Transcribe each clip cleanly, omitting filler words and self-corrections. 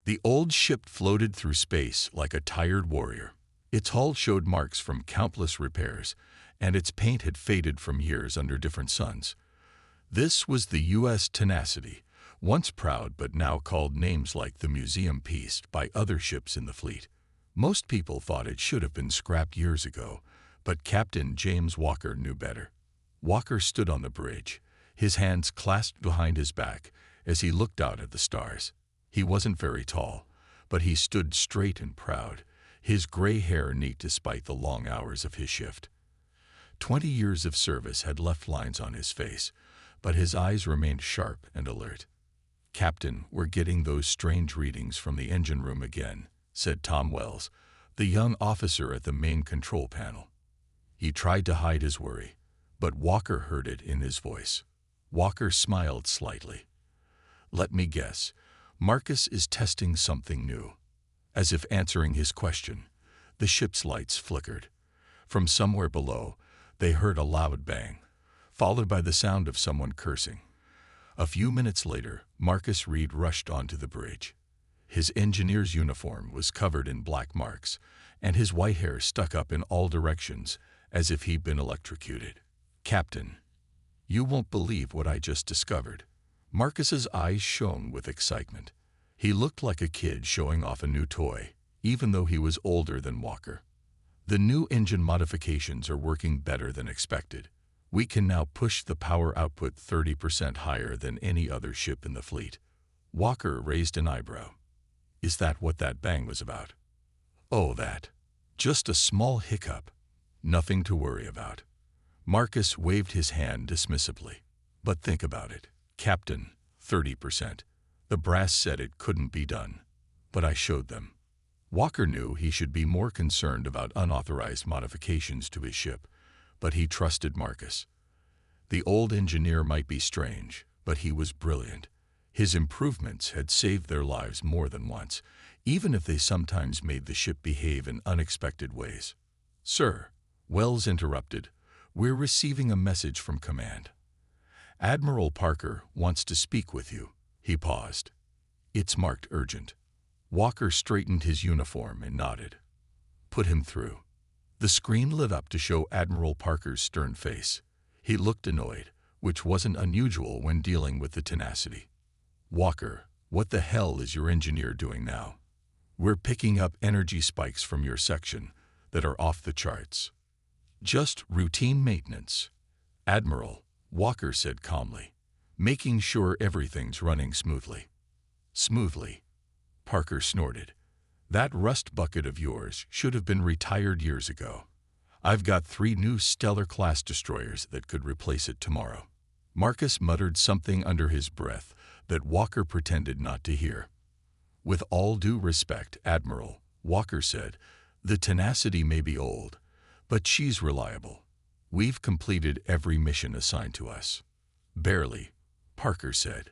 The old ship floated through space like a tired warrior. Its hull showed marks from countless repairs, and its paint had faded from years under different suns. This was the U.S. Tenacity, once proud but now called names like the museum piece by other ships in the fleet. Most people thought it should have been scrapped years ago, but Captain James Walker knew better. Walker stood on the bridge, his hands clasped behind his back as he looked out at the stars. He wasn't very tall, but he stood straight and proud, his gray hair neat despite the long hours of his shift. 20 years of service had left lines on his face, but his eyes remained sharp and alert. "Captain, we're getting those strange readings from the engine room again," said Tom Wells, the young officer at the main control panel. He tried to hide his worry, but Walker heard it in his voice. Walker smiled slightly. "Let me guess, Marcus is testing something new." As if answering his question, the ship's lights flickered. From somewhere below, they heard a loud bang, followed by the sound of someone cursing. A few minutes later, Marcus Reed rushed onto the bridge. His engineer's uniform was covered in black marks, and his white hair stuck up in all directions as if he'd been electrocuted. "Captain, you won't believe what I just discovered." Marcus's eyes shone with excitement. He looked like a kid showing off a new toy, even though he was older than Walker. "The new engine modifications are working better than expected. We can now push the power output 30% higher than any other ship in the fleet." Walker raised an eyebrow. "Is that what that bang was about?" "Oh, that. Just a small hiccup. Nothing to worry about." Marcus waved his hand dismissively. "But think about it, Captain, 30%. The brass said it couldn't be done. But I showed them." Walker knew he should be more concerned about unauthorized modifications to his ship, but he trusted Marcus. The old engineer might be strange, but he was brilliant. His improvements had saved their lives more than once, even if they sometimes made the ship behave in unexpected ways. "Sir," Wells interrupted, "we're receiving a message from command. Admiral Parker wants to speak with you." He paused. "It's marked urgent." Walker straightened his uniform and nodded. "Put him through." The screen lit up to show Admiral Parker's stern face. He looked annoyed, which wasn't unusual when dealing with the Tenacity. "Walker, what the hell is your engineer doing now?" "We're picking up energy spikes from your section that are off the charts." "Just routine maintenance, Admiral," Walker said calmly, "making sure everything's running smoothly." "Smoothly?" Parker snorted. "That rust bucket of yours should have been retired years ago. I've got 3 new Stellar-class destroyers that could replace it tomorrow." Marcus muttered something under his breath that Walker pretended not to hear. "With all due respect, Admiral," Walker said, "the Tenacity may be old, but she's reliable. We've completed every mission assigned to us." "Barely," Parker said.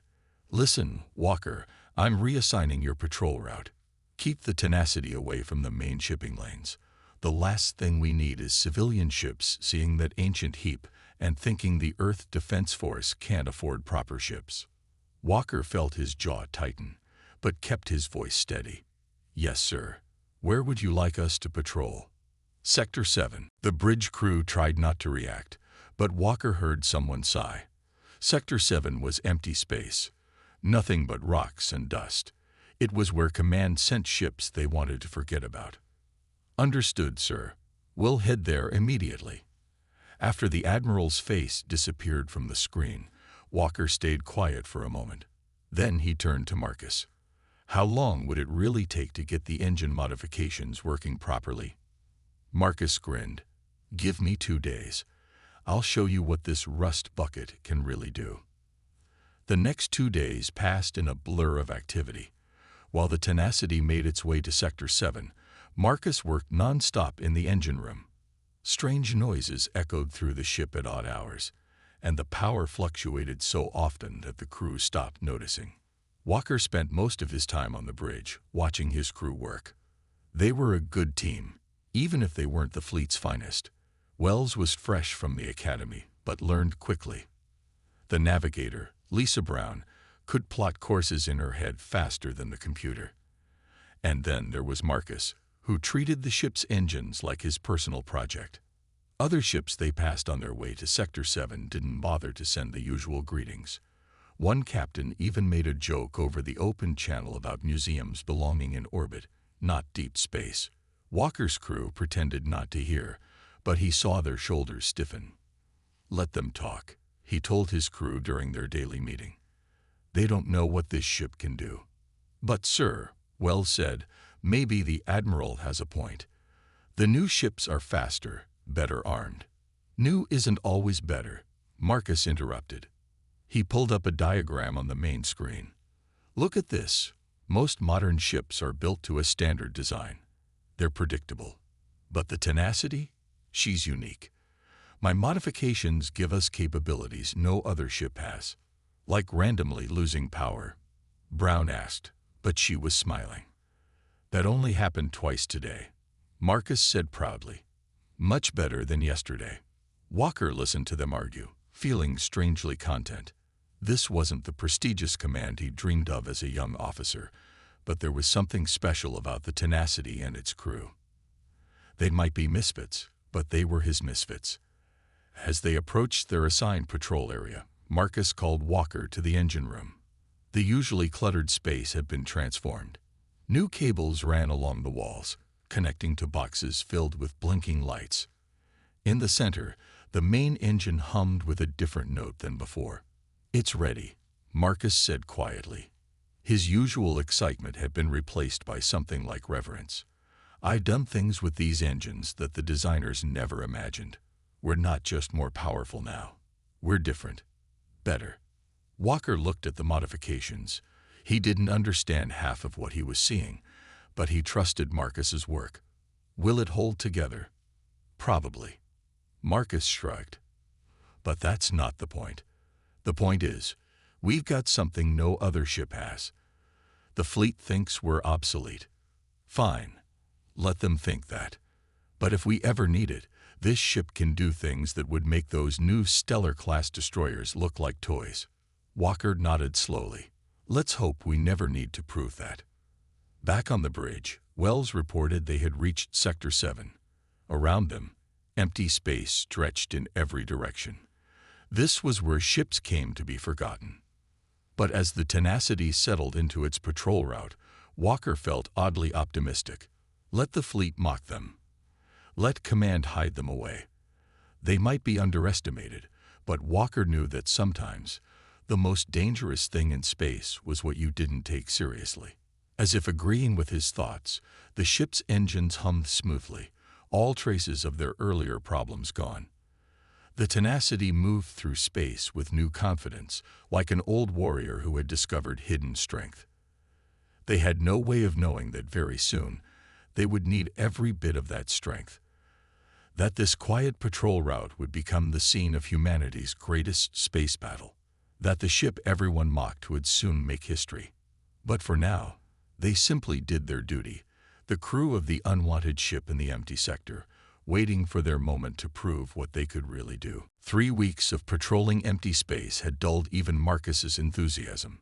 "Listen, Walker, I'm reassigning your patrol route. Keep the Tenacity away from the main shipping lanes. The last thing we need is civilian ships seeing that ancient heap and thinking the Earth Defense Force can't afford proper ships." Walker felt his jaw tighten, but kept his voice steady. "Yes, sir. Where would you like us to patrol?" "Sector 7. The bridge crew tried not to react, but Walker heard someone sigh. Sector 7 was empty space. Nothing but rocks and dust. It was where command sent ships they wanted to forget about. "Understood, sir. We'll head there immediately." After the Admiral's face disappeared from the screen, Walker stayed quiet for a moment. Then he turned to Marcus. "How long would it really take to get the engine modifications working properly?" Marcus grinned. "Give me 2 days. I'll show you what this rust bucket can really do." The next 2 days passed in a blur of activity. While the Tenacity made its way to Sector 7, Marcus worked non-stop in the engine room. Strange noises echoed through the ship at odd hours, and the power fluctuated so often that the crew stopped noticing. Walker spent most of his time on the bridge, watching his crew work. They were a good team, even if they weren't the fleet's finest. Wells was fresh from the academy, but learned quickly. The navigator, Lisa Brown, could plot courses in her head faster than the computer. And then there was Marcus, who treated the ship's engines like his personal project. Other ships they passed on their way to Sector 7 didn't bother to send the usual greetings. One captain even made a joke over the open channel about museums belonging in orbit, not deep space. Walker's crew pretended not to hear, but he saw their shoulders stiffen. "Let them talk," he told his crew during their daily meeting. "They don't know what this ship can do." "But, sir," Wells said, "maybe the Admiral has a point. The new ships are faster, better armed." "New isn't always better," Marcus interrupted. He pulled up a diagram on the main screen. "Look at this. Most modern ships are built to a standard design. They're predictable. But the Tenacity? She's unique. My modifications give us capabilities no other ship has. Like randomly losing power." Brown asked, but she was smiling. "That only happened twice today," Marcus said proudly. "Much better than yesterday." Walker listened to them argue, feeling strangely content. This wasn't the prestigious command he dreamed of as a young officer, but there was something special about the Tenacity and its crew. They might be misfits, but they were his misfits. As they approached their assigned patrol area, Marcus called Walker to the engine room. The usually cluttered space had been transformed. New cables ran along the walls, connecting to boxes filled with blinking lights. In the center, the main engine hummed with a different note than before. "It's ready," Marcus said quietly. His usual excitement had been replaced by something like reverence. "I've done things with these engines that the designers never imagined. We're not just more powerful now. We're different. Better." Walker looked at the modifications. He didn't understand half of what he was seeing, but he trusted Marcus's work. "Will it hold together?" "Probably." Marcus shrugged. "But that's not the point. The point is, we've got something no other ship has. The fleet thinks we're obsolete. Fine. Let them think that. But if we ever need it, this ship can do things that would make those new Stellar-class destroyers look like toys." Walker nodded slowly. "Let's hope we never need to prove that." Back on the bridge, Wells reported they had reached Sector 7. Around them, empty space stretched in every direction. This was where ships came to be forgotten. But as the Tenacity settled into its patrol route, Walker felt oddly optimistic. Let the fleet mock them. Let command hide them away. They might be underestimated, but Walker knew that sometimes the most dangerous thing in space was what you didn't take seriously. As if agreeing with his thoughts, the ship's engines hummed smoothly, all traces of their earlier problems gone. The Tenacity moved through space with new confidence, like an old warrior who had discovered hidden strength. They had no way of knowing that very soon they would need every bit of that strength. That this quiet patrol route would become the scene of humanity's greatest space battle. That the ship everyone mocked would soon make history. But for now, they simply did their duty, the crew of the unwanted ship in the empty sector, waiting for their moment to prove what they could really do. 3 weeks of patrolling empty space had dulled even Marcus's enthusiasm.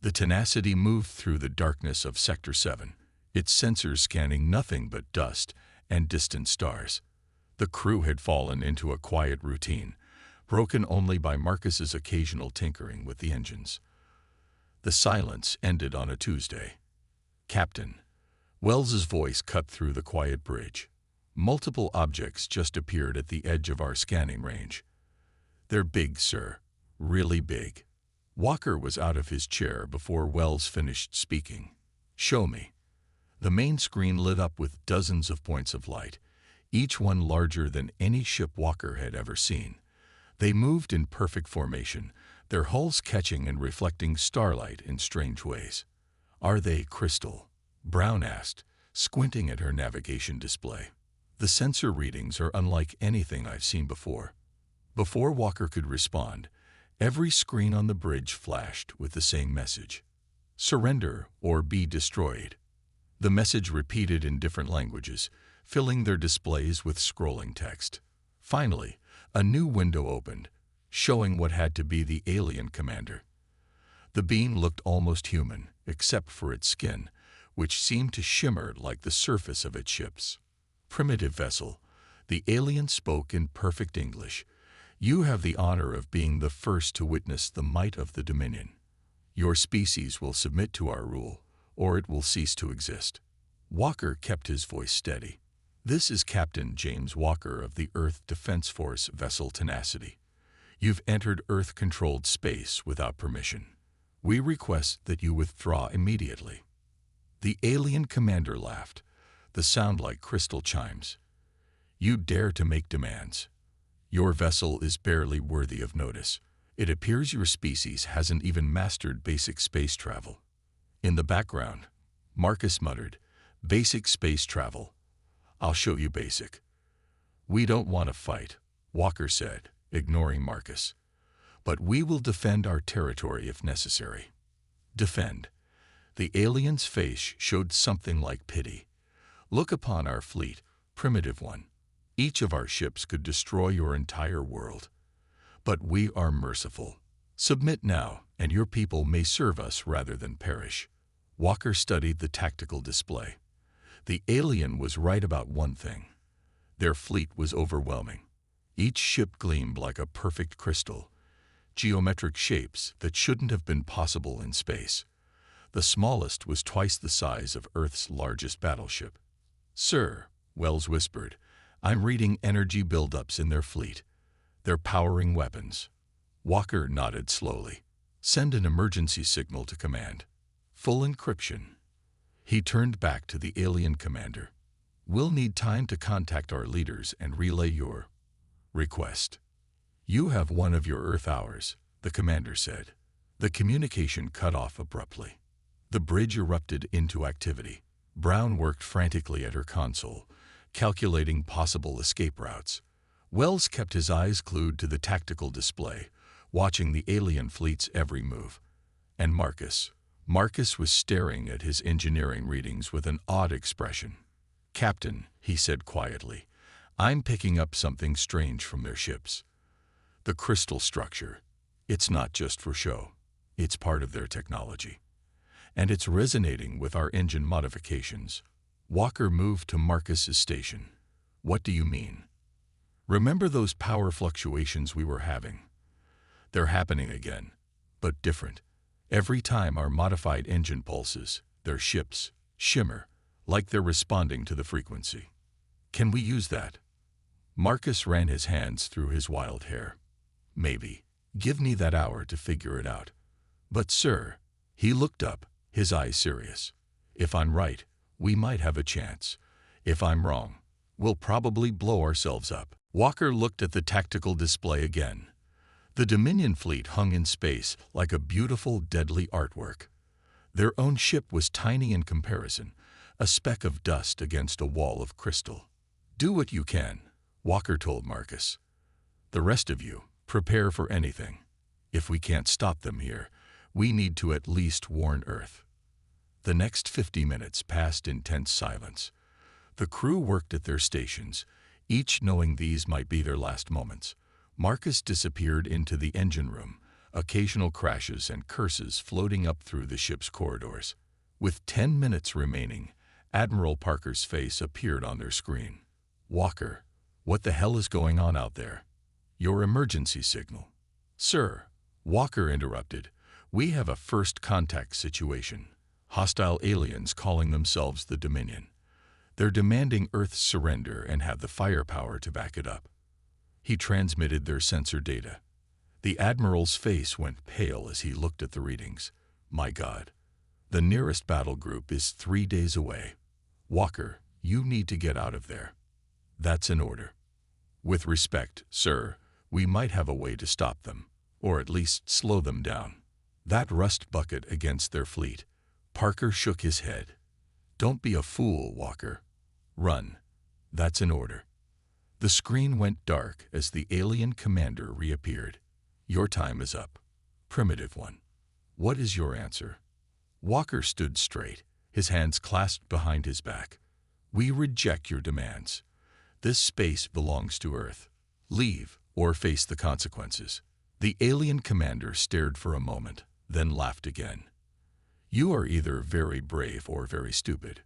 The Tenacity moved through the darkness of Sector 7, its sensors scanning nothing but dust and distant stars. The crew had fallen into a quiet routine, broken only by Marcus's occasional tinkering with the engines. The silence ended on a Tuesday. "Captain," Wells's voice cut through the quiet bridge. "Multiple objects just appeared at the edge of our scanning range. They're big, sir. Really big." Walker was out of his chair before Wells finished speaking. "Show me." The main screen lit up with dozens of points of light, each one larger than any ship Walker had ever seen. They moved in perfect formation, their hulls catching and reflecting starlight in strange ways. "Are they crystal?" Brown asked, squinting at her navigation display. "The sensor readings are unlike anything I've seen before." Before Walker could respond, every screen on the bridge flashed with the same message: "Surrender or be destroyed." The message repeated in different languages, filling their displays with scrolling text. Finally, a new window opened, showing what had to be the alien commander. The being looked almost human, except for its skin, which seemed to shimmer like the surface of its ships. "Primitive vessel," the alien spoke in perfect English. "You have the honor of being the first to witness the might of the Dominion. Your species will submit to our rule, or it will cease to exist." Walker kept his voice steady. "This is Captain James Walker of the Earth Defense Force vessel Tenacity. You've entered Earth-controlled space without permission. We request that you withdraw immediately." The alien commander laughed, the sound like crystal chimes. "You dare to make demands? Your vessel is barely worthy of notice. It appears your species hasn't even mastered basic space travel." In the background, Marcus muttered, "Basic space travel. I'll show you basic." "We don't want to fight," Walker said, ignoring Marcus. "But we will defend our territory if necessary." "Defend?" The alien's face showed something like pity. "Look upon our fleet, primitive one. Each of our ships could destroy your entire world. But we are merciful. Submit now, and your people may serve us rather than perish." Walker studied the tactical display. The alien was right about one thing. Their fleet was overwhelming. Each ship gleamed like a perfect crystal, geometric shapes that shouldn't have been possible in space. The smallest was twice the size of Earth's largest battleship. "Sir," Wells whispered, "I'm reading energy buildups in their fleet. They're powering weapons." Walker nodded slowly. "Send an emergency signal to command. Full encryption." He turned back to the alien commander. "We'll need time to contact our leaders and relay your request." "You have one of your Earth hours," the commander said. The communication cut off abruptly. The bridge erupted into activity. Brown worked frantically at her console, calculating possible escape routes. Wells kept his eyes glued to the tactical display, watching the alien fleet's every move. And Marcus was staring at his engineering readings with an odd expression. "Captain," he said quietly, "I'm picking up something strange from their ships. The crystal structure. It's not just for show. It's part of their technology. And it's resonating with our engine modifications." Walker moved to Marcus's station. "What do you mean?" "Remember those power fluctuations we were having? They're happening again, but different. Every time our modified engine pulses, their ships shimmer, like they're responding to the frequency." "Can we use that?" Marcus ran his hands through his wild hair. "Maybe. Give me that hour to figure it out." "But sir," he looked up, his eyes serious. "If I'm right, we might have a chance. If I'm wrong, we'll probably blow ourselves up." Walker looked at the tactical display again. The Dominion fleet hung in space like a beautiful, deadly artwork. Their own ship was tiny in comparison, a speck of dust against a wall of crystal. "Do what you can," Walker told Marcus. "The rest of you, prepare for anything. If we can't stop them here, we need to at least warn Earth." The next 50 minutes passed in tense silence. The crew worked at their stations, each knowing these might be their last moments. Marcus disappeared into the engine room, occasional crashes and curses floating up through the ship's corridors. With 10 minutes remaining, Admiral Parker's face appeared on their screen. "Walker, what the hell is going on out there? Your emergency signal." "Sir," Walker interrupted, "we have a first contact situation. Hostile aliens calling themselves the Dominion. They're demanding Earth's surrender and have the firepower to back it up." He transmitted their sensor data. The Admiral's face went pale as he looked at the readings. "My God. The nearest battle group is 3 days away. Walker, you need to get out of there." "That's an order." "With respect, sir, we might have a way to stop them, or at least slow them down." That rust bucket against their fleet. Parker shook his head. "Don't be a fool, Walker. Run. That's an order." The screen went dark as the alien commander reappeared. "Your time is up, primitive one. What is your answer?" Walker stood straight, his hands clasped behind his back. "We reject your demands. This space belongs to Earth. Leave or face the consequences." The alien commander stared for a moment, then laughed again. You are either very brave or very stupid.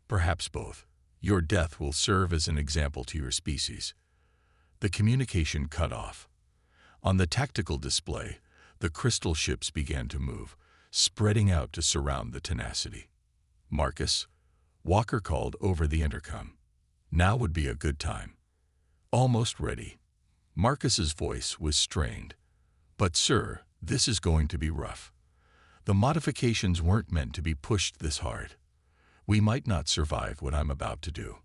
Perhaps both. Your death will serve as an example to your species. The communication cut off. On the tactical display, the crystal ships began to move, spreading out to surround the Tenacity. Marcus, Walker called over the intercom. Now would be a good time. Almost ready. Marcus's voice was strained. But sir, this is going to be rough. The modifications weren't meant to be pushed this hard. We might not survive what I'm about to do.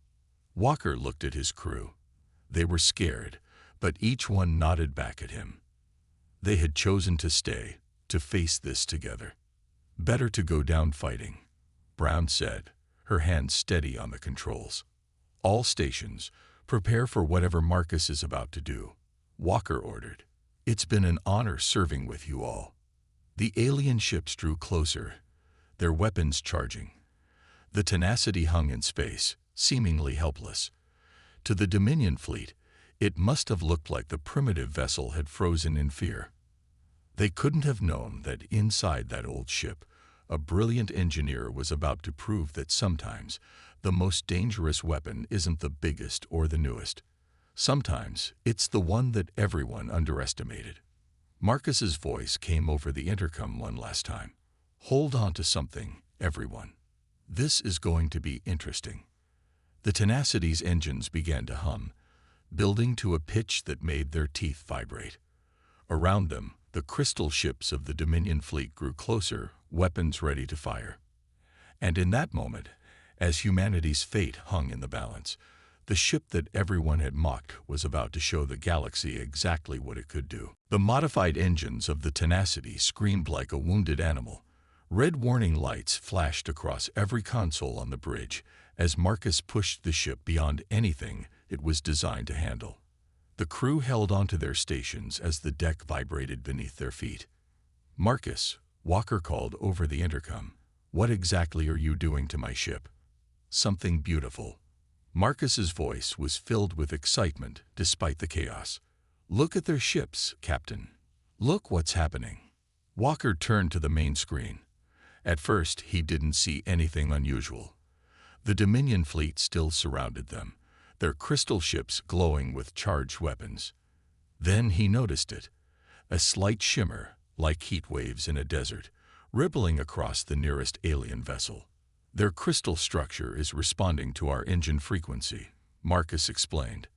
Walker looked at his crew. They were scared, but each one nodded back at him. They had chosen to stay, to face this together. Better to go down fighting, Brown said, her hand steady on the controls. All stations, prepare for whatever Marcus is about to do, Walker ordered. It's been an honor serving with you all. The alien ships drew closer, their weapons charging. The Tenacity hung in space, seemingly helpless. To the Dominion fleet, it must have looked like the primitive vessel had frozen in fear. They couldn't have known that inside that old ship, a brilliant engineer was about to prove that sometimes the most dangerous weapon isn't the biggest or the newest. Sometimes it's the one that everyone underestimated. Marcus's voice came over the intercom one last time. Hold on to something, everyone. This is going to be interesting. The Tenacity's engines began to hum, building to a pitch that made their teeth vibrate. Around them, the crystal ships of the Dominion fleet grew closer, weapons ready to fire. And in that moment, as humanity's fate hung in the balance, the ship that everyone had mocked was about to show the galaxy exactly what it could do. The modified engines of the Tenacity screamed like a wounded animal. Red warning lights flashed across every console on the bridge as Marcus pushed the ship beyond anything it was designed to handle. The crew held onto their stations as the deck vibrated beneath their feet. Marcus, Walker called over the intercom. What exactly are you doing to my ship? Something beautiful. Marcus's voice was filled with excitement despite the chaos. Look at their ships, Captain. Look what's happening. Walker turned to the main screen. At first, he didn't see anything unusual. The Dominion fleet still surrounded them, their crystal ships glowing with charged weapons. Then he noticed it, a slight shimmer, like heat waves in a desert, rippling across the nearest alien vessel. Their crystal structure is responding to our engine frequency, Marcus explained.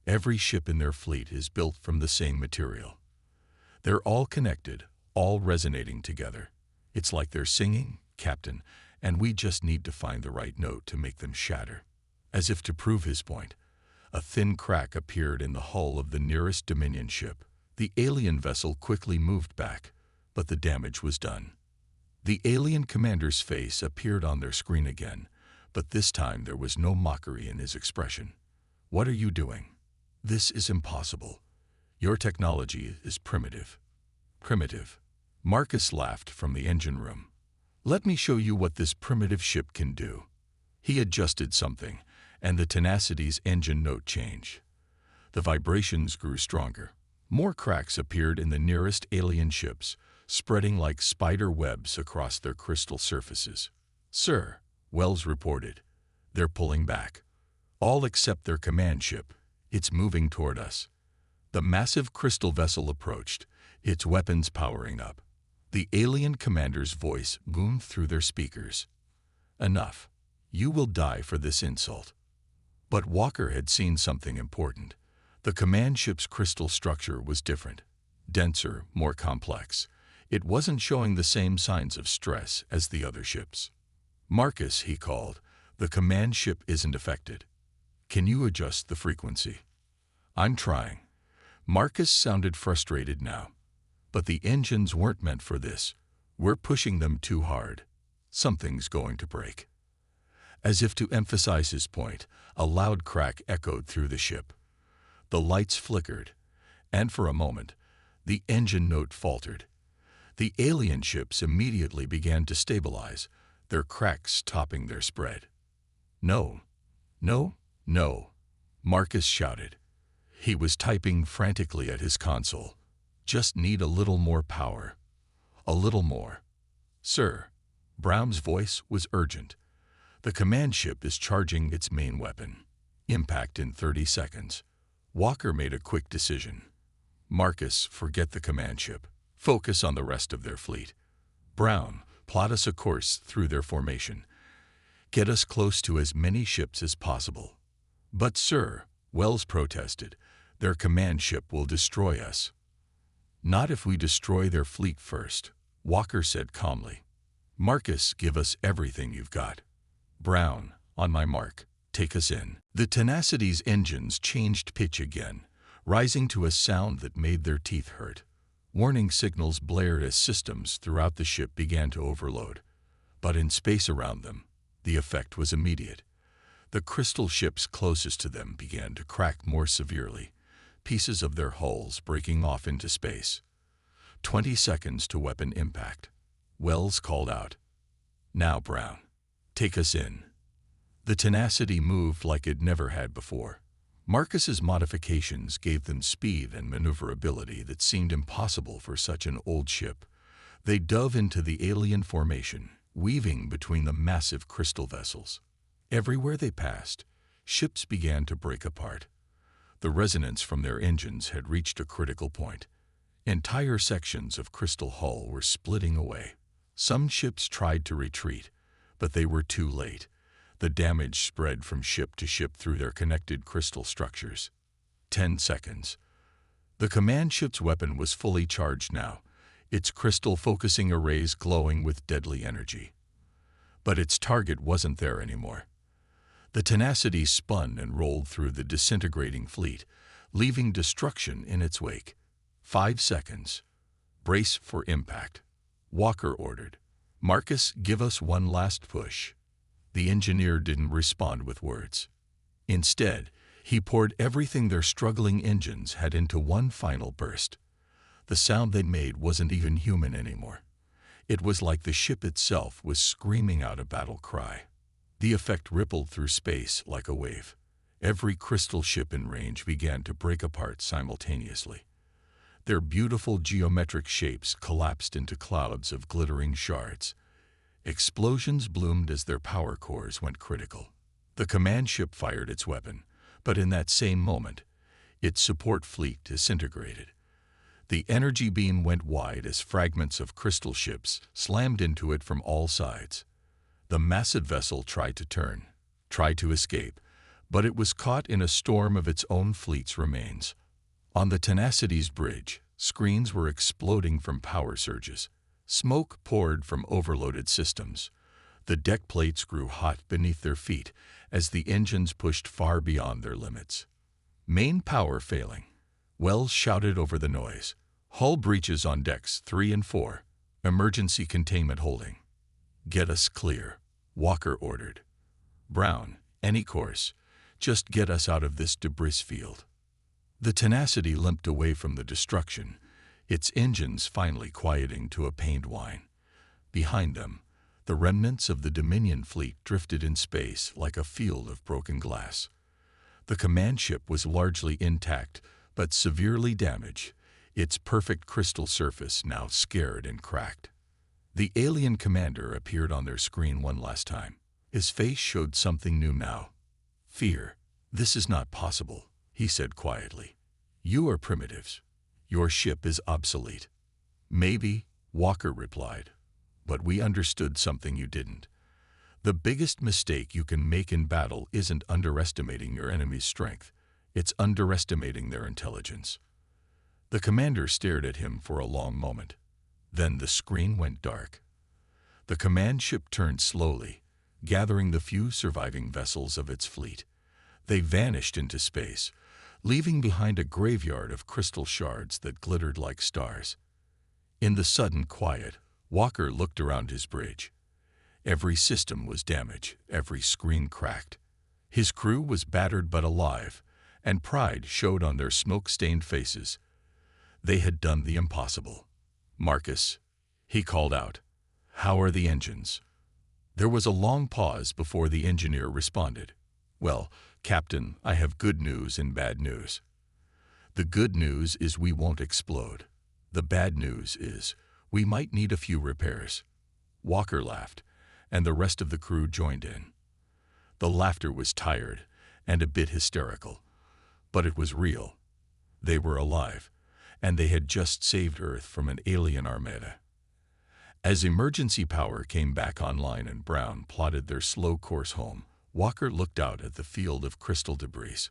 Every ship in their fleet is built from the same material. They're all connected, all resonating together. It's like they're singing, Captain, and we just need to find the right note to make them shatter. As if to prove his point, a thin crack appeared in the hull of the nearest Dominion ship. The alien vessel quickly moved back, but the damage was done. The alien commander's face appeared on their screen again, but this time there was no mockery in his expression. What are you doing? This is impossible. Your technology is primitive. Primitive. Marcus laughed from the engine room. Let me show you what this primitive ship can do. He adjusted something, and the Tenacity's engine note changed. The vibrations grew stronger. More cracks appeared in the nearest alien ships, spreading like spider webs across their crystal surfaces. Sir, Wells reported, they're pulling back. All except their command ship. It's moving toward us. The massive crystal vessel approached, its weapons powering up. The alien commander's voice boomed through their speakers. Enough. You will die for this insult. But Walker had seen something important. The command ship's crystal structure was different. Denser, more complex. It wasn't showing the same signs of stress as the other ships. Marcus, he called, the command ship isn't affected. Can you adjust the frequency? I'm trying. Marcus sounded frustrated now. But the engines weren't meant for this. We're pushing them too hard. Something's going to break. As if to emphasize his point, a loud crack echoed through the ship. The lights flickered, and for a moment, the engine note faltered. The alien ships immediately began to stabilize, their cracks topping their spread. No, no, no, Marcus shouted. He was typing frantically at his console. Just need a little more power. A little more. Sir, Brown's voice was urgent. "The command ship is charging its main weapon. Impact in 30 seconds. Walker made a quick decision. "Marcus, forget the command ship. Focus on the rest of their fleet. Brown, plot us a course through their formation. Get us close to as many ships as possible." "But sir," Wells protested, "their command ship will destroy us." "Not if we destroy their fleet first," Walker said calmly. "Marcus, give us everything you've got." "Brown, on my mark, take us in." The Tenacity's engines changed pitch again, rising to a sound that made their teeth hurt. Warning signals blared as systems throughout the ship began to overload. But in space around them, the effect was immediate. The crystal ships closest to them began to crack more severely, pieces of their hulls breaking off into space. 20 seconds to weapon impact. Wells called out, "Now, Brown, take us in." The Tenacity moved like it never had before. Marcus's modifications gave them speed and maneuverability that seemed impossible for such an old ship. They dove into the alien formation, weaving between the massive crystal vessels. Everywhere they passed, ships began to break apart. The resonance from their engines had reached a critical point. Entire sections of crystal hull were splitting away. Some ships tried to retreat, but they were too late. The damage spread from ship to ship through their connected crystal structures. 10 seconds. The command ship's weapon was fully charged now, its crystal focusing arrays glowing with deadly energy. But its target wasn't there anymore. The Tenacity spun and rolled through the disintegrating fleet, leaving destruction in its wake. 5 seconds. "Brace for impact," Walker ordered. "Marcus, give us one last push." The engineer didn't respond with words. Instead, he poured everything their struggling engines had into one final burst. The sound they made wasn't even human anymore. It was like the ship itself was screaming out a battle cry. The effect rippled through space like a wave. Every crystal ship in range began to break apart simultaneously. Their beautiful geometric shapes collapsed into clouds of glittering shards. Explosions bloomed as their power cores went critical. The command ship fired its weapon, but in that same moment, its support fleet disintegrated. The energy beam went wide as fragments of crystal ships slammed into it from all sides. The massive vessel tried to turn, tried to escape, but it was caught in a storm of its own fleet's remains. On the Tenacity's bridge, screens were exploding from power surges. Smoke poured from overloaded systems. The deck plates grew hot beneath their feet as the engines pushed far beyond their limits. "Main power failing," Wells shouted over the noise. "Hull breaches on decks 3 and 4. Emergency containment holding." "Get us clear," Walker ordered. "Brown, any course. Just get us out of this debris field." The Tenacity limped away from the destruction, its engines finally quieting to a pained whine. Behind them, the remnants of the Dominion fleet drifted in space like a field of broken glass. The command ship was largely intact, but severely damaged, its perfect crystal surface now scarred and cracked. The alien commander appeared on their screen one last time. His face showed something new now. "Fear. This is not possible," he said quietly. "You are primitives. Your ship is obsolete." "Maybe," Walker replied, "but we understood something you didn't. The biggest mistake you can make in battle isn't underestimating your enemy's strength. It's underestimating their intelligence." The commander stared at him for a long moment. Then the screen went dark. The command ship turned slowly, gathering the few surviving vessels of its fleet. They vanished into space, leaving behind a graveyard of crystal shards that glittered like stars. In the sudden quiet, Walker looked around his bridge. Every system was damaged, every screen cracked. His crew was battered but alive, and pride showed on their smoke-stained faces. They had done the impossible. "Marcus," he called out, "how are the engines?" There was a long pause before the engineer responded. "Well, Captain, I have good news and bad news. The good news is we won't explode. The bad news is we might need a few repairs." Walker laughed, and the rest of the crew joined in. The laughter was tired and a bit hysterical, but it was real. They were alive, and they had just saved Earth from an alien armada. As emergency power came back online and Brown plotted their slow course home, Walker looked out at the field of crystal debris.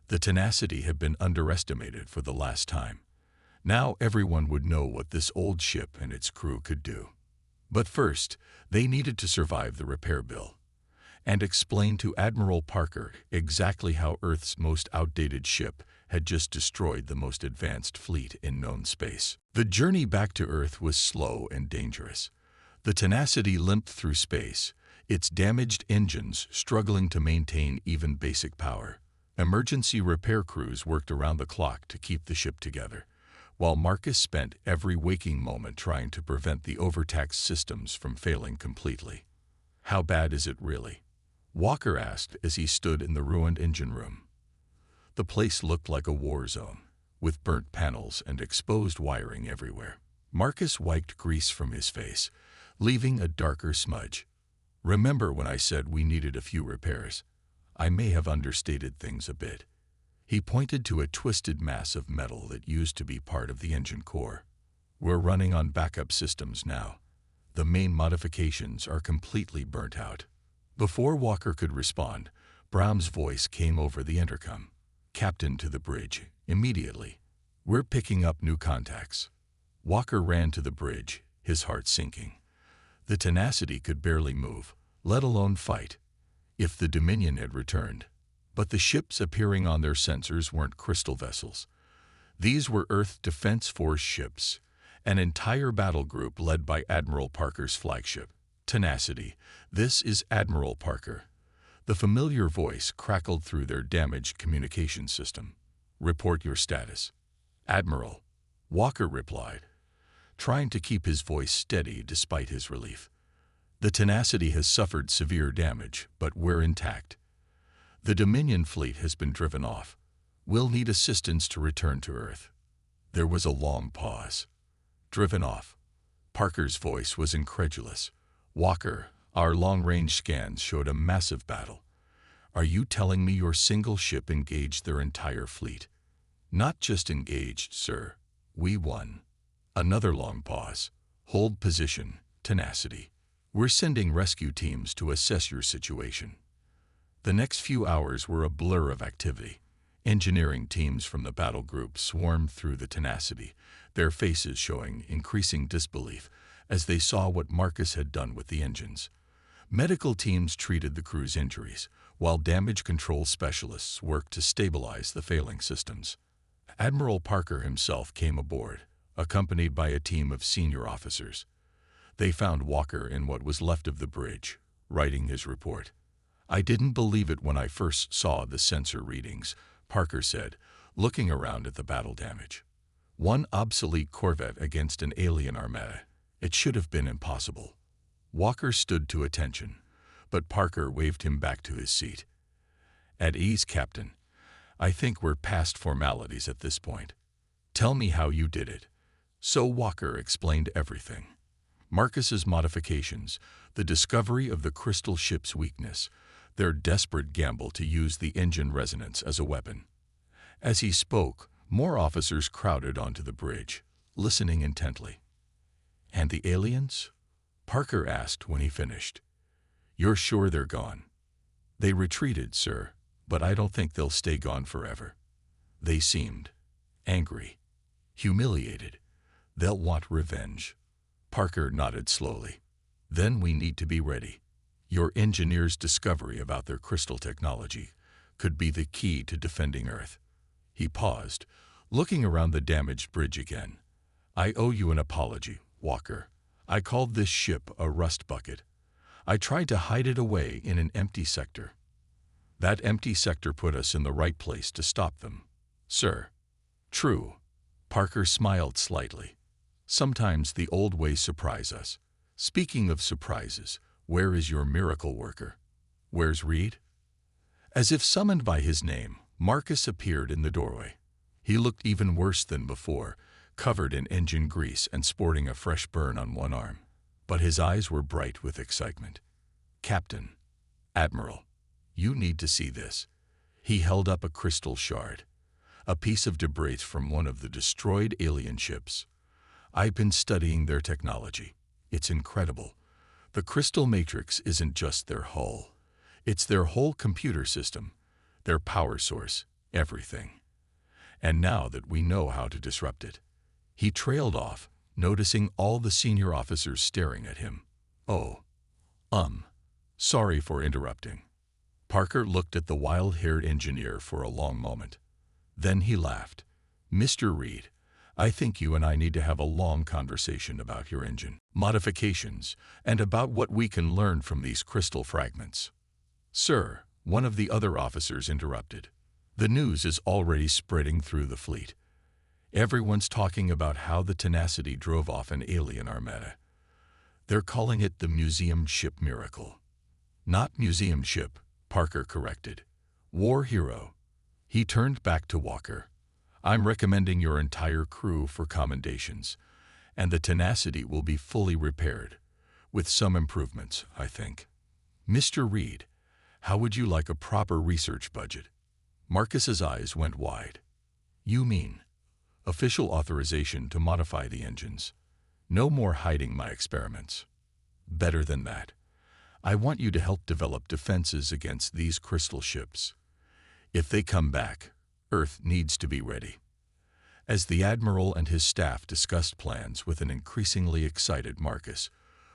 The Tenacity had been underestimated for the last time. Now everyone would know what this old ship and its crew could do. But first, they needed to survive the repair bill and explain to Admiral Parker exactly how Earth's most outdated ship had just destroyed the most advanced fleet in known space. The journey back to Earth was slow and dangerous. The Tenacity limped through space, its damaged engines struggling to maintain even basic power. Emergency repair crews worked around the clock to keep the ship together, while Marcus spent every waking moment trying to prevent the overtaxed systems from failing completely. "How bad is it really?" Walker asked as he stood in the ruined engine room. The place looked like a war zone, with burnt panels and exposed wiring everywhere. Marcus wiped grease from his face, leaving a darker smudge. "Remember when I said we needed a few repairs? I may have understated things a bit." He pointed to a twisted mass of metal that used to be part of the engine core. "We're running on backup systems now. The main modifications are completely burnt out." Before Walker could respond, Brown's voice came over the intercom. "Captain to the bridge, immediately. We're picking up new contacts." Walker ran to the bridge, his heart sinking. The Tenacity could barely move, let alone fight. If the Dominion had returned. But the ships appearing on their sensors weren't crystal vessels. These were Earth Defense Force ships, an entire battle group led by Admiral Parker's flagship. "Tenacity, this is Admiral Parker." The familiar voice crackled through their damaged communication system. "Report your status." "Admiral," Walker replied, trying to keep his voice steady despite his relief. "The Tenacity has suffered severe damage, but we're intact. The Dominion fleet has been driven off. We'll need assistance to return to Earth." There was a long pause. "Driven off?" Parker's voice was incredulous. "Walker, our long-range scans showed a massive battle. Are you telling me your single ship engaged their entire fleet?" "Not just engaged, sir. We won." Another long pause. "Hold position, Tenacity. We're sending rescue teams to assess your situation." The next few hours were a blur of activity. Engineering teams from the battle group swarmed through the Tenacity, their faces showing increasing disbelief as they saw what Marcus had done with the engines. Medical teams treated the crew's injuries, while damage control specialists worked to stabilize the failing systems. Admiral Parker himself came aboard, accompanied by a team of senior officers. They found Walker in what was left of the bridge, writing his report. "I didn't believe it when I first saw the sensor readings," Parker said, looking around at the battle damage. "One obsolete corvette against an alien armada. It should have been impossible." Walker stood to attention, but Parker waved him back to his seat. "At ease, Captain. I think we're past formalities at this point. Tell me how you did it." So Walker explained everything. Marcus's modifications, the discovery of the crystal ship's weakness, their desperate gamble to use the engine resonance as a weapon. As he spoke, more officers crowded onto the bridge, listening intently. "And the aliens?" Parker asked when he finished. "You're sure they're gone?" "They retreated, sir, but I don't think they'll stay gone forever." They seemed angry, humiliated. "They'll want revenge." Parker nodded slowly. "Then we need to be ready. Your engineers' discovery about their crystal technology could be the key to defending Earth." He paused, looking around the damaged bridge again. "I owe you an apology, Walker. I called this ship a rust bucket. I tried to hide it away in an empty sector. That empty sector put us in the right place to stop them, sir." "True." Parker smiled slightly. "Sometimes the old ways surprise us. Speaking of surprises, where is your miracle worker? Where's Reed?" As if summoned by his name, Marcus appeared in the doorway. He looked even worse than before, covered in engine grease and sporting a fresh burn on one arm. but his eyes were bright with excitement. "Captain, Admiral, you need to see this." He held up a crystal shard, a piece of debris from one of the destroyed alien ships. "I've been studying their technology. It's incredible. The crystal matrix isn't just their hull. It's their whole computer system, their power source, everything. And now that we know how to disrupt it." He trailed off, noticing all the senior officers staring at him. "Oh, sorry for interrupting." Parker looked at the wild-haired engineer for a long moment. Then he laughed. "Mr. Reed, I think you and I need to have a long conversation about your engine modifications and about what we can learn from these crystal fragments." "Sir," one of the other officers interrupted, "the news is already spreading through the fleet. Everyone's talking about how the Tenacity drove off an alien armada. They're calling it the museum ship miracle." "Not museum ship," Parker corrected. "War hero." He turned back to Walker. "I'm recommending your entire crew for commendations, and the Tenacity will be fully repaired, with some improvements, I think. Mr. Reed, how would you like a proper research budget?" Marcus's eyes went wide. "You mean official authorization to modify the engines? No more hiding my experiments. Better than that, I want you to help develop defenses against these crystal ships. If they come back, Earth needs to be ready." As the Admiral and his staff discussed plans with an increasingly excited Marcus,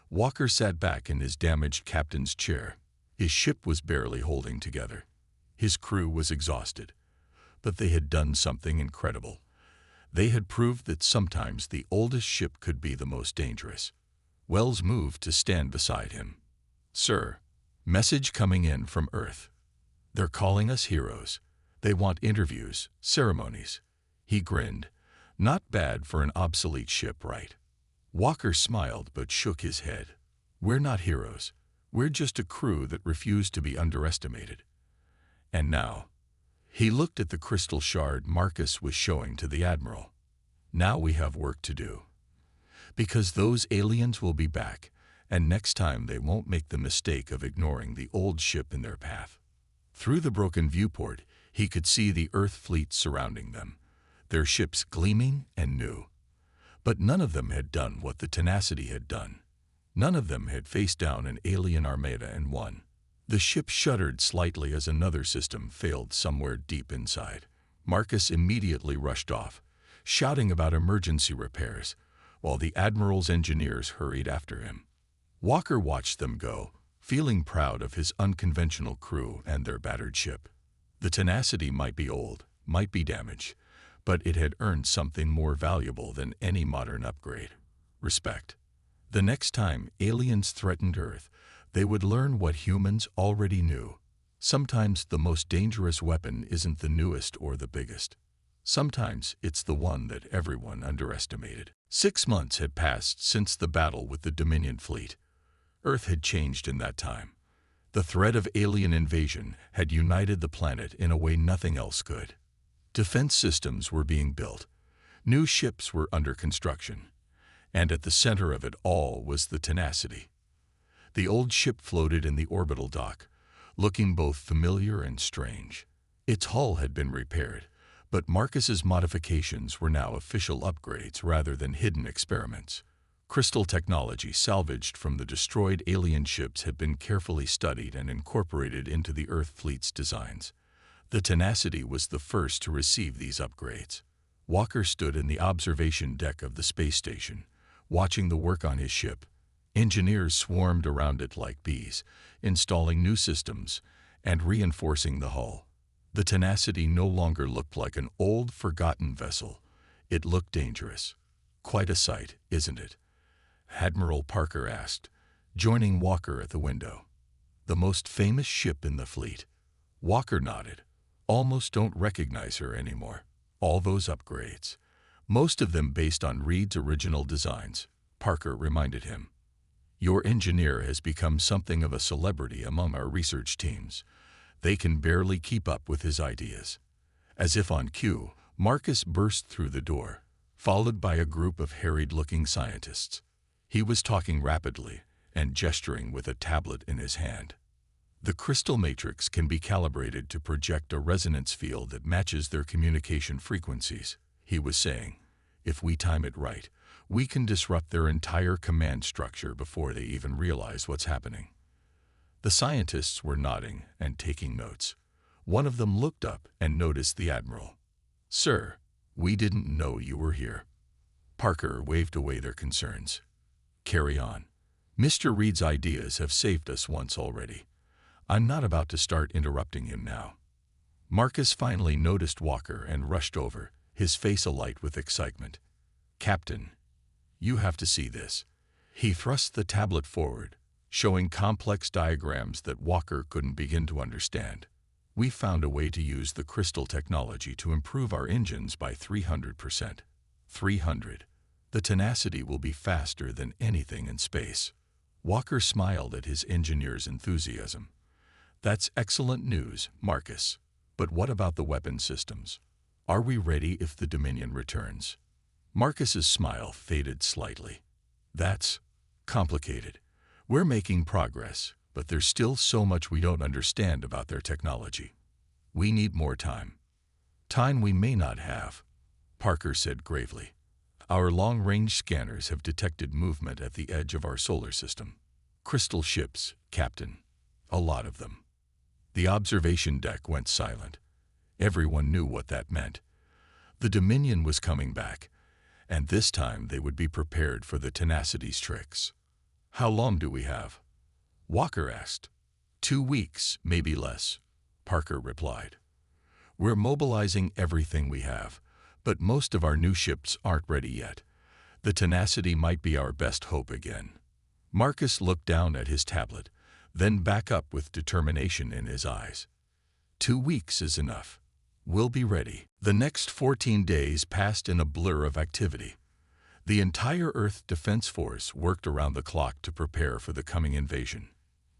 Walker sat back in his damaged captain's chair. His ship was barely holding together. His crew was exhausted, but they had done something incredible. They had proved that sometimes the oldest ship could be the most dangerous. Wells moved to stand beside him. "Sir, message coming in from Earth. They're calling us heroes. They want interviews, ceremonies." He grinned. "Not bad for an obsolete ship, right?" Walker smiled but shook his head. "We're not heroes. We're just a crew that refused to be underestimated." And now, he looked at the crystal shard Marcus was showing to the Admiral. "Now we have work to do. Because those aliens will be back, and next time they won't make the mistake of ignoring the old ship in their path." Through the broken viewport, he could see the Earth fleet surrounding them, their ships gleaming and new. But none of them had done what the Tenacity had done. None of them had faced down an alien armada and won. The ship shuddered slightly as another system failed somewhere deep inside. Marcus immediately rushed off, shouting about emergency repairs, while the Admiral's engineers hurried after him. Walker watched them go, feeling proud of his unconventional crew and their battered ship. The Tenacity might be old, might be damaged, but it had earned something more valuable than any modern upgrade: respect. The next time aliens threatened Earth, they would learn what humans already knew. Sometimes the most dangerous weapon isn't the newest or the biggest. Sometimes it's the one that everyone underestimated. 6 months had passed since the battle with the Dominion fleet. Earth had changed in that time. The threat of alien invasion had united the planet in a way nothing else could. Defense systems were being built. New ships were under construction. And at the center of it all was the Tenacity. The old ship floated in the orbital dock, looking both familiar and strange. Its hull had been repaired, but Marcus's modifications were now official upgrades rather than hidden experiments. Crystal technology salvaged from the destroyed alien ships had been carefully studied and incorporated into the Earth fleet's designs. The Tenacity was the first to receive these upgrades. Walker stood in the observation deck of the space station, watching the work on his ship. Engineers swarmed around it like bees, installing new systems and reinforcing the hull. The Tenacity no longer looked like an old, forgotten vessel. It looked dangerous. "Quite a sight, isn't it?" Admiral Parker asked, joining Walker at the window. "The most famous ship in the fleet." Walker nodded. "Almost don't recognize her anymore. All those upgrades, most of them based on Reed's original designs," Parker reminded him. "Your engineer has become something of a celebrity among our research teams. They can barely keep up with his ideas." As if on cue, Marcus burst through the door, followed by a group of harried-looking scientists. He was talking rapidly and gesturing with a tablet in his hand. The crystal matrix can be calibrated to project a resonance field that matches their communication frequencies, he was saying. If we time it right, we can disrupt their entire command structure before they even realize what's happening. The scientists were nodding and taking notes. One of them looked up and noticed the Admiral. "Sir, we didn't know you were here." Parker waved away their concerns. "Carry on. Mr. Reed's ideas have saved us once already. I'm not about to start interrupting him now." Marcus finally noticed Walker and rushed over, his face alight with excitement. "Captain, you have to see this." He thrust the tablet forward, showing complex diagrams that Walker couldn't begin to understand. "We found a way to use the crystal technology to improve our engines by 300%. 300. The Tenacity will be faster than anything in space." Walker smiled at his engineer's enthusiasm. "That's excellent news, Marcus. But what about the weapon systems? Are we ready if the Dominion returns?" Marcus's smile faded slightly. "That's complicated. We're making progress, but there's still so much we don't understand about their technology. We need more time." "Time we may not have," Parker said gravely. "Our long-range scanners have detected movement at the edge of our solar system. Crystal ships, Captain. A lot of them." The observation deck went silent. Everyone knew what that meant. The Dominion was coming back, and this time they would be prepared for the Tenacity's tricks. "How long do we have?" Walker asked. 2 weeks, maybe less," Parker replied. "We're mobilizing everything we have, but most of our new ships aren't ready yet. The Tenacity might be our best hope again." Marcus looked down at his tablet, then back up with determination in his eyes. 2 weeks is enough. We'll be ready." The next 14 days passed in a blur of activity. The entire Earth Defense Force worked around the clock to prepare for the coming invasion.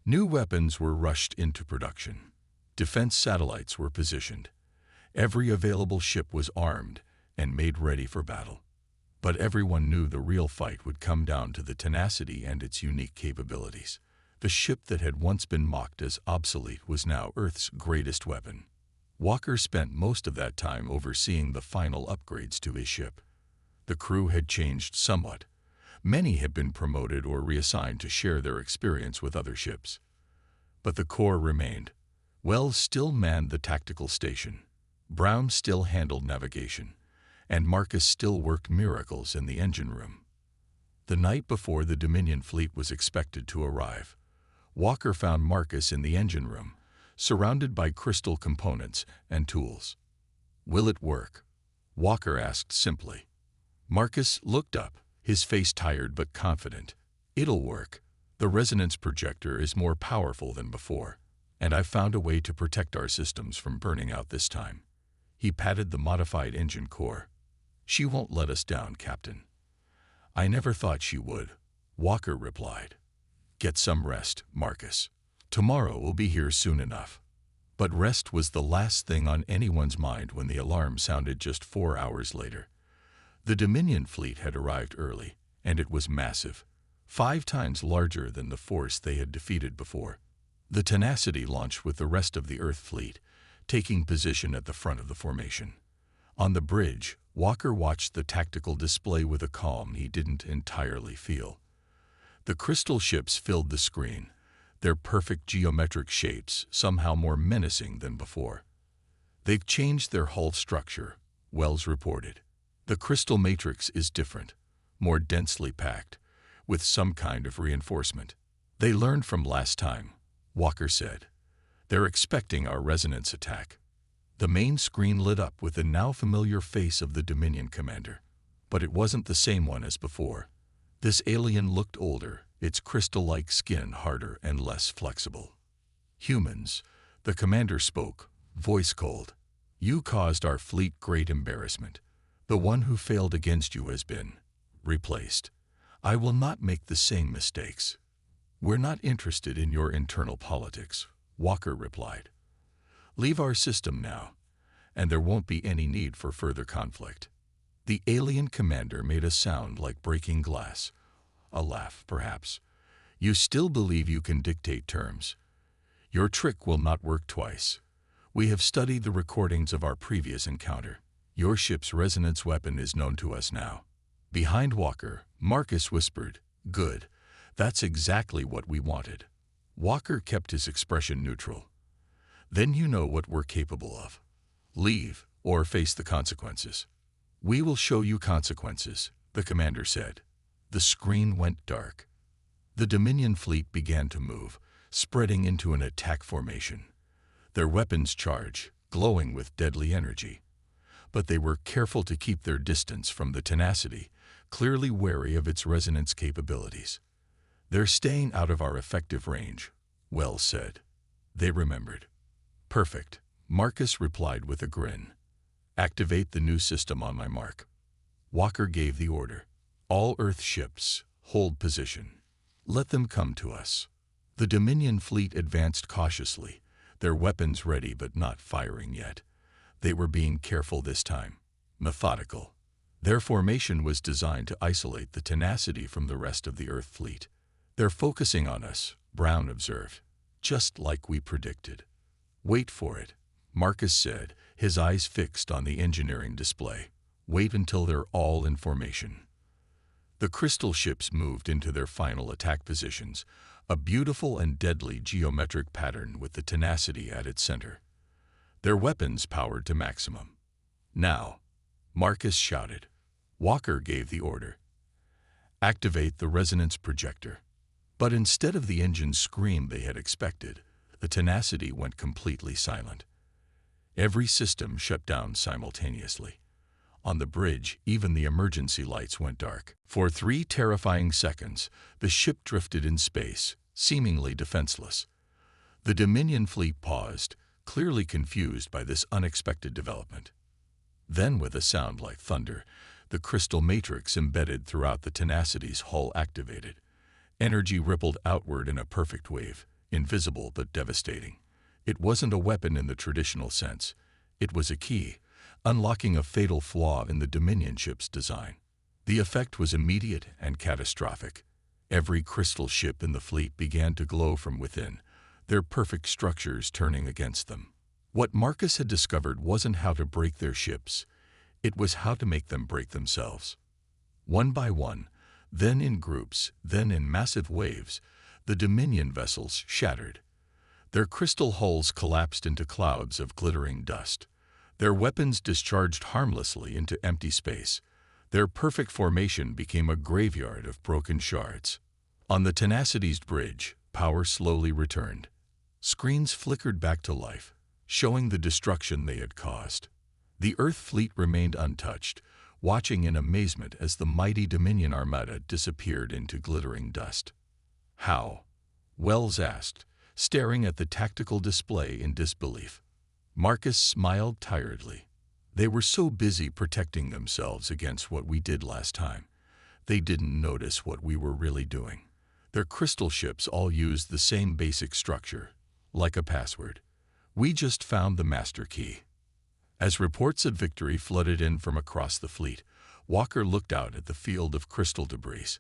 New weapons were rushed into production. Defense satellites were positioned. Every available ship was armed and made ready for battle. But everyone knew the real fight would come down to the Tenacity and its unique capabilities. The ship that had once been mocked as obsolete was now Earth's greatest weapon. Walker spent most of that time overseeing the final upgrades to his ship. The crew had changed somewhat. Many had been promoted or reassigned to share their experience with other ships. But the core remained. Wells still manned the tactical station. Brown still handled navigation. And Marcus still worked miracles in the engine room. The night before the Dominion fleet was expected to arrive, Walker found Marcus in the engine room, surrounded by crystal components and tools. "Will it work?" Walker asked simply. Marcus looked up, his face tired but confident. "It'll work. The resonance projector is more powerful than before, and I've found a way to protect our systems from burning out this time." He patted the modified engine core. "She won't let us down, Captain." "I never thought she would," Walker replied. "Get some rest, Marcus. Tomorrow will be here soon enough." But rest was the last thing on anyone's mind when the alarm sounded just 4 hours later. The Dominion fleet had arrived early, and it was massive, 5 times larger than the force they had defeated before. The Tenacity launched with the rest of the Earth fleet, taking position at the front of the formation. On the bridge, Walker watched the tactical display with a calm he didn't entirely feel. The crystal ships filled the screen, their perfect geometric shapes somehow more menacing than before. "They've changed their hull structure," Wells reported. "The crystal matrix is different, more densely packed, with some kind of reinforcement." "They learned from last time," Walker said. "They're expecting our resonance attack." The main screen lit up with the now familiar face of the Dominion commander. But it wasn't the same one as before. This alien looked older, its crystal-like skin harder and less flexible. "Humans," the commander spoke, voice cold. "You caused our fleet great embarrassment. The one who failed against you has been replaced. I will not make the same mistakes." "We're not interested in your internal politics," Walker replied. "Leave our system now, and there won't be any need for further conflict." The alien commander made a sound like breaking glass, A laugh, perhaps. You still believe you can dictate terms. Your trick will not work twice. We have studied the recordings of our previous encounter. Your ship's resonance weapon is known to us now. Behind Walker, Marcus whispered, "Good. That's exactly what we wanted." Walker kept his expression neutral. "Then you know what we're capable of. Leave, or face the consequences." "We will show you consequences," the commander said. The screen went dark. The Dominion fleet began to move, spreading into an attack formation. Their weapons charged, glowing with deadly energy. But they were careful to keep their distance from the Tenacity, clearly wary of its resonance capabilities. "They're staying out of our effective range," Wells said. They remembered. "Perfect," Marcus replied with a grin. "Activate the new system on my mark." Walker gave the order. "All Earth ships, hold position. Let them come to us." The Dominion fleet advanced cautiously, their weapons ready but not firing yet. They were being careful this time, methodical. Their formation was designed to isolate the Tenacity from the rest of the Earth fleet. "They're focusing on us," Brown observed, "just like we predicted." "Wait for it," Marcus said, his eyes fixed on the engineering display. "Wait until they're all in formation." The crystal ships moved into their final attack positions, a beautiful and deadly geometric pattern with the Tenacity at its center. Their weapons powered to maximum. "Now," Marcus shouted. Walker gave the order. "Activate the resonance projector." But instead of the engine's scream they had expected, the Tenacity went completely silent. Every system shut down simultaneously. On the bridge, even the emergency lights went dark. For 3 terrifying seconds, the ship drifted in space, seemingly defenseless. The Dominion fleet paused, clearly confused by this unexpected development. Then, with a sound like thunder, the crystal matrix embedded throughout the Tenacity's hull activated. Energy rippled outward in a perfect wave, invisible but devastating. It wasn't a weapon in the traditional sense. It was a key, unlocking a fatal flaw in the Dominion ship's design. The effect was immediate and catastrophic. Every crystal ship in the fleet began to glow from within, their perfect structures turning against them. What Marcus had discovered wasn't how to break their ships. It was how to make them break themselves. One by one, then in groups, then in massive waves, the Dominion vessels shattered. Their crystal hulls collapsed into clouds of glittering dust. Their weapons discharged harmlessly into empty space. Their perfect formation became a graveyard of broken shards. On the Tenacity's bridge, power slowly returned. Screens flickered back to life, showing the destruction they had caused. The Earth fleet remained untouched, watching in amazement as the mighty Dominion Armada disappeared into glittering dust. "How?" Wells asked, staring at the tactical display in disbelief. Marcus smiled tiredly. "They were so busy protecting themselves against what we did last time. They didn't notice what we were really doing. Their crystal ships all used the same basic structure, like a password. We just found the master key." As reports of victory flooded in from across the fleet, Walker looked out at the field of crystal debris.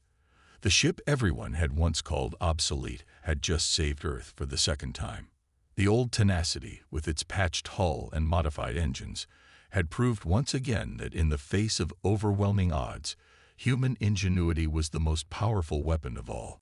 The ship everyone had once called obsolete had just saved Earth for the second time. The old Tenacity, with its patched hull and modified engines, had proved once again that in the face of overwhelming odds, human ingenuity was the most powerful weapon of all.